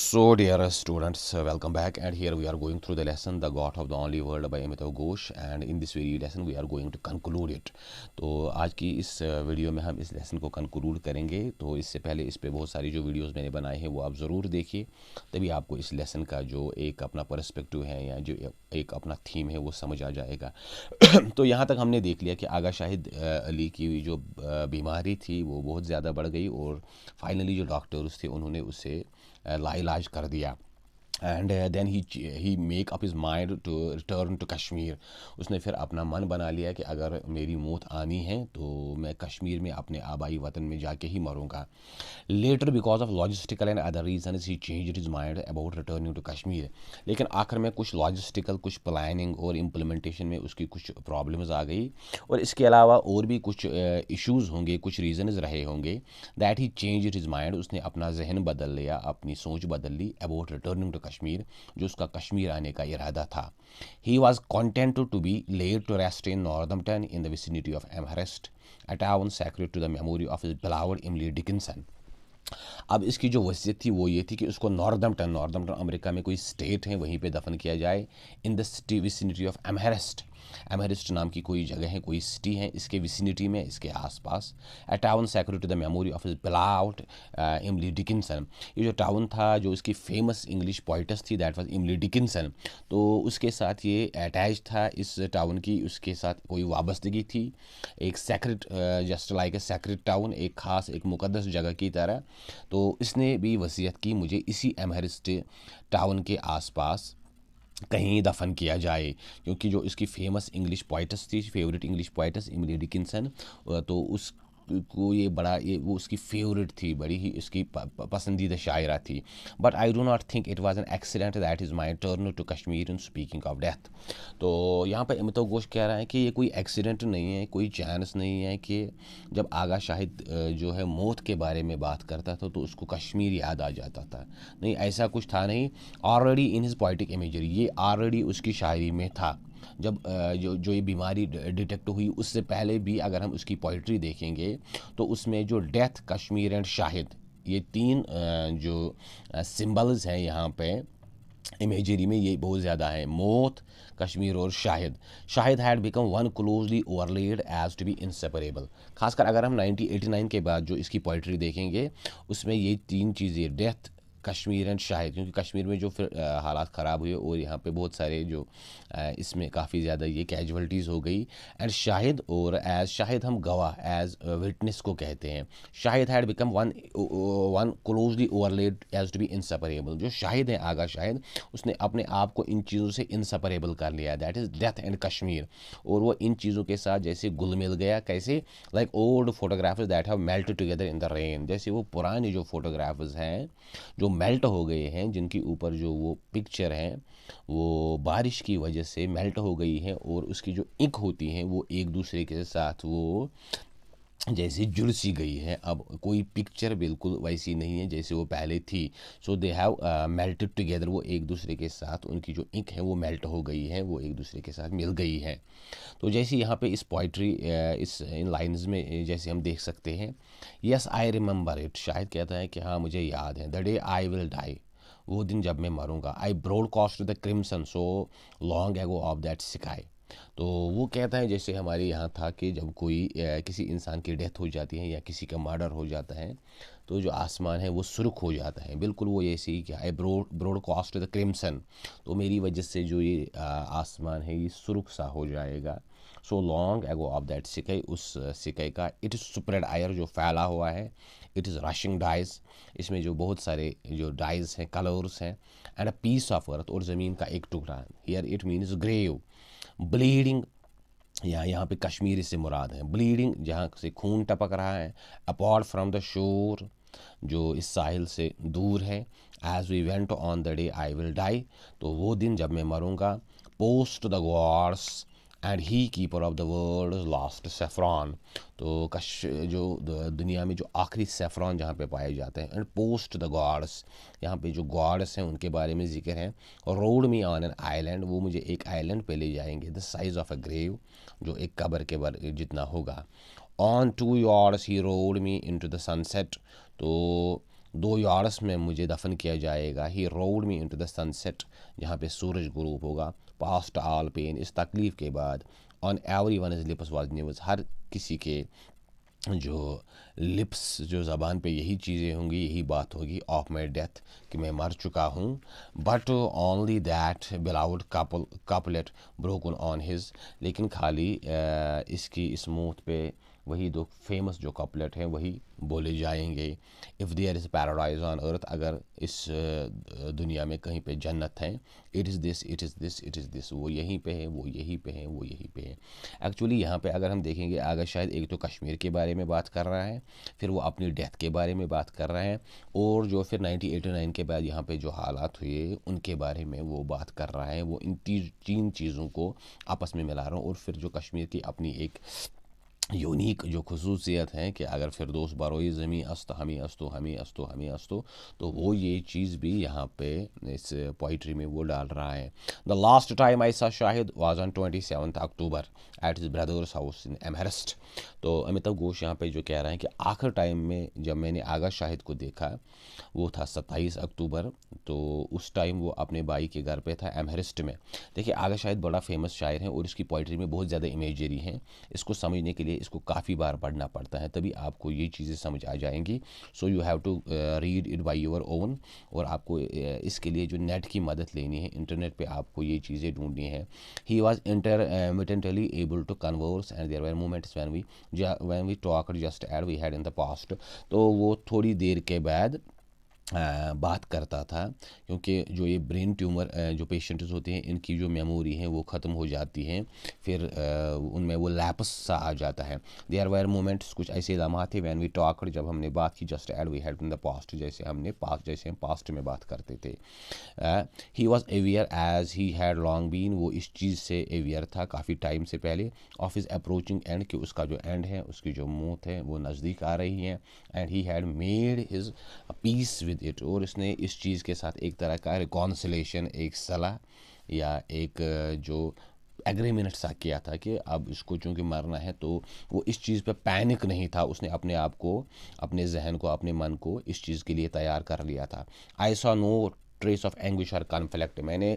So, dear students, welcome back. And here we are going through the lesson, The God of the Only World by Amitav Ghosh. And in this very lesson, we are going to conclude it. तो आज की इस video में हम इस lesson को conclude करेंगे. तो इससे पहले इस पे बहुत सारी जो वीडियोस मैंने बनाए हैं वो आप ज़रूर देखिए, तभी आपको इस लेसन का जो एक अपना पर्सपेक्टिव है या जो एक अपना थीम है वो समझ आ जाएगा. तो यहाँ तक हमने देख लिया कि आगा शाहिद अली की जो बीमारी थी वो बहुत ज़्यादा बढ़ गई और फाइनली जो डॉक्टर्स थे उन्होंने उसे लाइलाज कर दिया. And then he make up his mind to return to Kashmir. उसने फिर अपना मन बना लिया कि अगर मेरी मौत आनी है तो मैं कश्मीर में अपने आबाई वतन में जाके ही मरूंगा. Later because of logistical and other reason he change his mind about returning to Kashmir. लेकिन आखिर में कुछ लॉजिस्टिकल, कुछ प्लानिंग और इम्प्लीमेंटेशन में उसकी कुछ प्रॉब्लम्स आ गई और इसके अलावा और भी कुछ इश्यूज़ होंगे, कुछ रीजन्स रहे होंगे. That he change his mind. उसने अपना जहन बदल लिया, अपनी सोच बदल ली अबाउट रिटर्निंग टू कश्मीर, जो उसका कश्मीर आने का इरादा था. He was contented to be laid to rest in Northampton in the vicinity of Amherst, a town sacred to the memory of his beloved Emily Dickinson. अब इसकी जो वसीयत थी वो ये थी कि उसको नॉर्थम्पटन अमेरिका में कोई स्टेट है वहीं पे दफन किया जाए. In the city vicinity of Amherst नाम की कोई जगह है, कोई सिटी है, इसके विसिनिटी में, इसके आसपास. A town sacred to the memory of his beloved Emily Dickinson. ये जो टाउन था, जो इसकी फेमस इंग्लिश पोइटस थी, दैट वाज एमिली डिकिंसन, तो उसके साथ ये अटैच था. इस टाउन की उसके साथ कोई वाबस्तगी थी, एक sacred, just like a sacred town, एक ख़ास, एक मुकद्दस जगह की तरह. तो इसने भी वसीयत की मुझे इसी एमहेरिस्ट टाउन के आसपास कहीं दफन किया जाए, क्योंकि जो इसकी फेमस इंग्लिश पोइटस थी, favourite English poet's Emily Dickinson, तो उस को ये बड़ा, ये वो उसकी फेवरेट थी, बड़ी ही इसकी पसंदीदा शायरा थी. But I do not think it was an accident that is my turn to Kashmir in speaking of death. तो यहाँ पर अमिताभ घोष कह रहा है कि ये कोई एक्सीडेंट नहीं है, कोई चांस नहीं है कि जब आगा शाहिद जो है मौत के बारे में बात करता था तो उसको कश्मीर याद आ जाता था. नहीं, ऐसा कुछ था नहीं. Already in his poetic imagery, ये ऑलरेडी उसकी शायरी में था. जब जो ये बीमारी डिटेक्ट हुई उससे पहले भी अगर हम उसकी पोइट्री देखेंगे तो उसमें जो डेथ, कश्मीर एंड शाहिद, ये तीन जो सिंबल्स हैं यहाँ पे इमेजरी में, ये बहुत ज़्यादा है. मौत, कश्मीर और Shahid. Shahid had become one closely overlaid as to be inseparable. खासकर अगर हम 1989 के बाद जो इसकी पोइट्री देखेंगे उसमें ये तीन चीज़ें, डेथ, कश्मीर एंड शाहिद, क्योंकि कश्मीर में जो फिर हालात ख़राब हुए और यहाँ पे बहुत सारे जो इसमें काफ़ी ज़्यादा ये कैजुअल्टीज़ हो गई. एंड शाहिद, और एज शाहिद हम गवाह, एज विटनेस को कहते हैं. Shahid had become one closely overlaid as to be inseparable. जो शाहिद है, आगा शाहिद, उसने अपने आप को इन चीज़ों से इंसेपरेबल कर लिया, that is death and Kashmir. और वो इन चीज़ों के साथ जैसे घुल मिल गया. कैसे? Like old photographers that have melt together in the rain. जैसे वो पुराने जो फोटोग्राफर्स हैं जो मेल्ट हो गए हैं, जिनके ऊपर जो वो पिक्चर हैं वो बारिश की वजह से मेल्ट हो गई है और उसकी जो इंक होती हैं वो एक दूसरे के साथ वो जैसे जुड़ सी गई है. अब कोई पिक्चर बिल्कुल वैसी नहीं है जैसे वो पहले थी. सो दे हैव मेल्टेड टुगेदर. वो एक दूसरे के साथ, उनकी जो इंक है वो मेल्ट हो गई है, वो एक दूसरे के साथ मिल गई है. तो जैसे यहाँ पे इस पोइट्री, इस इन लाइन्स में जैसे हम देख सकते हैं, यस आई रिमेंबर इट. शायद कहता है कि हाँ मुझे याद है. The day I will die, वो दिन जब मैं मरूंगा. I broadcast the crimson so long ago of that sky. तो वो कहता है जैसे हमारे यहाँ था कि जब कोई किसी इंसान की डेथ हो जाती है या किसी का मर्डर हो जाता है तो जो आसमान है वो सुर्ख हो जाता है. बिल्कुल वो ऐसे ही, क्या है, ब्रॉडकास्ट द क्रिम्सन. तो मेरी वजह से जो ये आसमान है ये सुर्ख सा हो जाएगा. सो लॉन्ग एगो ऑफ दैट सिकाई, उस सिकाई का. इट इज़ स्प्रेड आयर, जो फैला हुआ है. इट इज़ रशिंग डाइज, इसमें जो बहुत सारे जो डाइज हैं, कलर्स हैं. And a piece of earth, और ज़मीन का एक टुकड़ा. Here it means grave. Bleeding, यहाँ पे कश्मीर से मुराद है. ब्लीडिंग, जहाँ से खून टपक रहा है. अपार्ट फ्रॉम द शोर, जो इस साहिल से दूर है. As we went on the day I will die, तो वो दिन जब मैं मरूंगा. Post the gods and he keeper of the world last saffron. तो जो दुनिया में जो आखिरी सेफ्रॉन जहाँ पे पाए जाते हैं. एंड पोस्ट द गॉड्स, यहाँ पे जो गॉड्स हैं उनके बारे में जिक्र है. और rowed me on an island, वो मुझे एक आइलैंड पे ले जाएंगे. The size of a grave, जो एक कब्र के जितना होगा. On two yours he rowed me in to the sunset, तो 2 यार्ड्स में मुझे दफन किया जाएगा। He rowed me into the sunset, जहाँ पे सूरज गुरूब होगा। पास्ट ऑल पेन, इस तकलीफ़ के बाद। On every one is lips was news, हर किसी के जो लिप्स, जो ज़बान पे यही चीज़ें होंगी, यही बात होगी, ऑफ माई डेथ, कि मैं मर चुका हूँ। But only that beloved couplet broken on his, लेकिन खाली इसकी इस मौत पे वही दो फेमस जो कपलेट हैं वही बोले जाएंगे। If there is paradise on earth, अगर इस दुनिया में कहीं पे जन्नत है, it is this, it is this, it is this, वो यहीं पे है, वो यहीं पे है, वो यहीं पे है। एक्चुअली यहाँ पे अगर हम देखेंगे आगे, शायद एक तो कश्मीर के बारे में बात कर रहा है, फिर वो अपनी डेथ के बारे में बात कर रहे हैं, और जो फिर 1989 के बाद यहाँ पे जो हालात हुए उनके बारे में वो बात कर रहा है। वो इन तीन चीज़ों को आपस में मिला रहा हूँ। और फिर जो कश्मीर की अपनी एक यूनिक जो खसूसियत है कि अगर फिरदौस बरोई ज़मी अस्तो हमी अस्तो हमी अस्तो हमी अस्तो, तो वो ये चीज़ भी यहाँ पे इस पोइट्री में वो डाल रहा है। The last time I saw Shahid was on 27 October at his brothers house in Amherst. तो अमिताभ घोष यहाँ पे जो कह रहे हैं कि आखिर टाइम में जब मैंने आगा शाहिद को देखा वो था 27 अक्टूबर, तो उस टाइम वो अपने भाई के घर पे था एमहेस्ट में। देखिए आगा शाहिद बड़ा फेमस शायर है और इसकी पोइट्री में बहुत ज़्यादा इमेजरी है। इसको समझने के लिए इसको काफ़ी बार पढ़ना पड़ता है, तभी आपको ये चीज़ें समझ आ जाएंगी। So you have to read it by your own, और आपको इसके लिए जो नेट की मदद लेनी है, इंटरनेट पे आपको ये चीज़ें ढूंढनी है। He was intermittently able to converse and there were moments when we talked just as we had in the past। तो वो थोड़ी देर के बाद बात करता था, क्योंकि जो ये ब्रेन ट्यूमर जो पेशेंट्स होते हैं इनकी जो मेमोरी है वो ख़त्म हो जाती हैं, फिर उनमें वो लैप्स सा आ जाता है। देयर वर मोमेंट्स, कुछ ऐसे लम्हा थे, व्हेन वी टॉक्ड, जब हमने बात की, just as we had in the past, जैसे हम पास्ट में बात करते थे। He was aware as he had long been, वो इस चीज़ से अवेयर था काफ़ी टाइम से पहले, ऑफ इज़ अप्रोचिंग एंड, कि उसका जो एंड है, उसकी जो मौत है वो नज़दीक आ रही है। And he had made his peace with it, और इसने इस चीज़ के साथ एक तरह का रिकॉन्सिलेशन, एक सलाह या एक जो एग्रीमेंट सा किया था कि अब इसको चूँकि मरना है, तो वो इस चीज़ पे पैनिक नहीं था। उसने अपने आप को, अपने जहन को, अपने मन को इस चीज़ के लिए तैयार कर लिया था। I saw no trace of anguish और कॉन्फ्लिक्ट, मैंने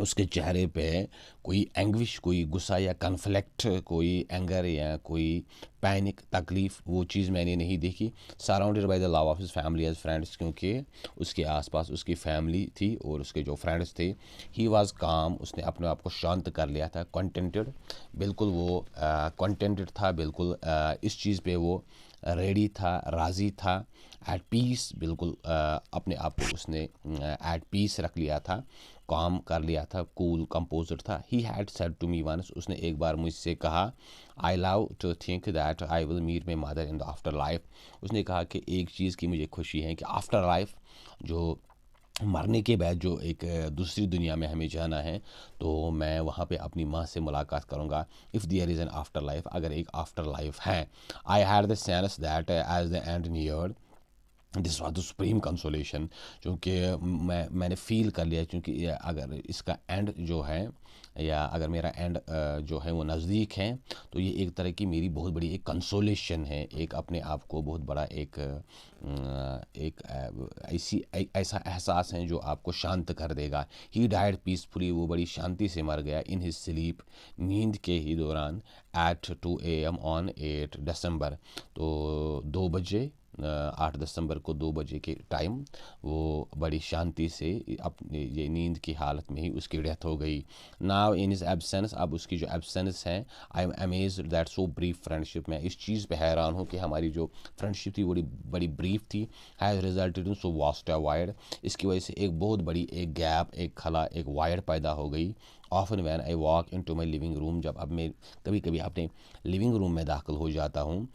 उसके चेहरे पे कोई एंग्विश, कोई गुस्सा या कन्फ्लिक्ट, कोई एंगर या कोई पैनिक, तकलीफ़, वो चीज़ मैंने नहीं देखी। Surrounded by the love of his family as friends, क्योंकि उसके आसपास उसकी फैमिली थी और उसके जो फ्रेंड्स थे। ही वाज काम, उसने अपने आप को शांत कर लिया था। कंटेंटेड, बिल्कुल वो कंटेंटेड था, बिल्कुल इस चीज़ पे वो रेडी था, राज़ी था। एट पीस, बिल्कुल अपने आप को उसने एट पीस रख लिया था, काम कर लिया था, कूल कंपोजर था। He had said to me once, उसने एक बार मुझसे कहा, I love to think that I will meet my mother in the afterlife. उसने कहा कि एक चीज़ की मुझे खुशी है कि आफ्टर लाइफ, जो मरने के बाद जो एक दूसरी दुनिया में हमें जाना है, तो मैं वहाँ पे अपनी माँ से मुलाकात करूँगा। If there is an afterlife, अगर एक आफ्टर लाइफ है। I had the sense that as the end neared, this was the supreme consolation, क्योंकि मैंने फ़ील कर लिया, क्योंकि अगर इसका एंड जो है, या अगर मेरा एंड जो है वो नज़दीक है, तो ये एक तरह की मेरी बहुत बड़ी एक कंसोलेशन है, एक अपने आप को बहुत बड़ा ऐसा एहसास है जो आपको शांत कर देगा। ही डाइड पीसफुली, वो बड़ी शांति से मर गया। इन हिज स्लीप, नींद के ही दौरान, एट 2 AM ऑन 8 दिसंबर, तो 2 बजे, 8 दिसंबर को 2 बजे के टाइम वो बड़ी शांति से अपने ये नींद की हालत में ही उसकी डेथ हो गई। नाउ इन इज एब्सेंस, अब उसकी जो एब्सेंस है, I am amazed that so brief friendship, मैं इस चीज़ पे हैरान हूँ कि हमारी जो फ्रेंडशिप थी बड़ी बड़ी ब्रीफ थी। Has resulted in so vast a wide, इसकी वजह से एक बहुत बड़ी एक गैप, एक खला, एक वाइड पैदा हो गई। Often when I walk into my living room, जब अब मैं कभी कभी अपने लिविंग रूम में दाखिल हो जाता हूँ,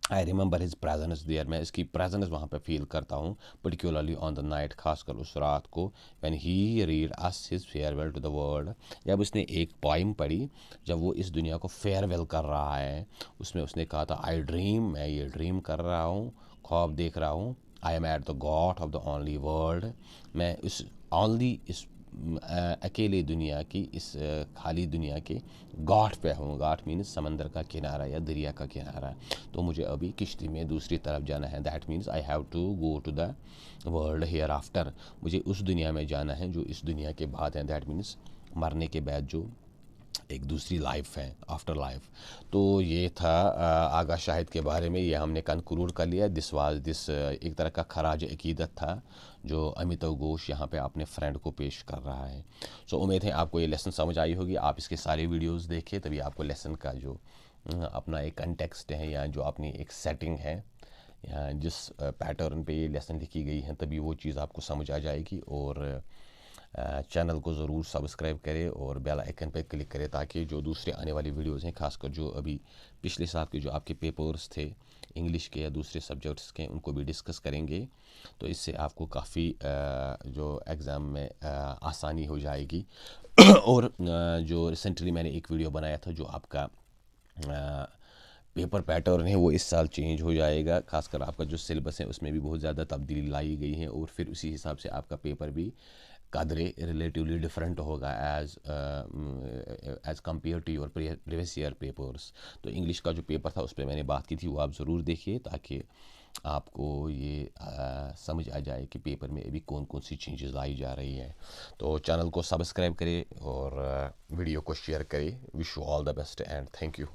I remember his presence there, मैं इसकी प्रेजेंस वहाँ पे फील करता हूँ, पर्टिकुलरली ऑन द नाइट, खासकर उस रात को, when he read us his farewell to the world, जब उसने एक पोइम पढ़ी, जब वो इस दुनिया को फेयरवेल कर रहा है, उसमें उसने कहा था, आई ड्रीम, मैं ये ड्रीम कर रहा हूँ, ख्वाब देख रहा हूँ, I am at the God of the only world, मैं इस ओनली, इस अकेले दुनिया की इस खाली दुनिया के घाट पे हूँ। घाट मीन्स समंदर का किनारा या दरिया का किनारा। तो मुझे अभी किश्ती में दूसरी तरफ जाना है। That means I have to go to the world hereafter. मुझे उस दुनिया में जाना है जो इस दुनिया के बाद है। दैट मीन्स मरने के बाद जो एक दूसरी लाइफ है, आफ्टर लाइफ। तो ये था आगा शाहिद के बारे में। ये हमने कंक्लूड कर लिया। दिस वाज दिस एक तरह का खराज अकीदत था जो अमिताव घोष यहाँ पे अपने फ्रेंड को पेश कर रहा है। सो उम्मीद है आपको ये लेसन समझ आई होगी। आप इसके सारे वीडियोस देखें तभी आपको लेसन का जो अपना एक कंटेक्स्ट है या जो अपनी एक सेटिंग है या जिस पैटर्न पे ये लेसन लिखी गई है तभी वो चीज़ आपको समझ आ जाएगी। और चैनल को ज़रूर सब्सक्राइब करें और बेल आइकन पर क्लिक करें ताकि जो दूसरे आने वाली वीडियोज़ हैं, खासकर जो अभी पिछले साल के जो आपके पेपर्स थे इंग्लिश के या दूसरे सब्जेक्ट्स के, उनको भी डिस्कस करेंगे। तो इससे आपको काफ़ी जो एग्ज़ाम में आसानी हो जाएगी। और जो रिसेंटली मैंने एक वीडियो बनाया था जो आपका पेपर पैटर्न है वो इस साल चेंज हो जाएगा। खासकर आपका जो सिलेबस है उसमें भी बहुत ज़्यादा तब्दीली लाई गई है और फिर उसी हिसाब से आपका पेपर भी कदरे रिलेटिवली डिफरेंट होगा as compared to your previous year papers. तो इंग्लिश का जो पेपर था उस पर मैंने बात की थी, वो आप ज़रूर देखिए ताकि आपको ये समझ आ जाए कि पेपर में अभी कौन कौन सी चेंजेस लाई जा रही है। तो चैनल को सब्सक्राइब करें और वीडियो को शेयर करें। Wish you all the best and thank you.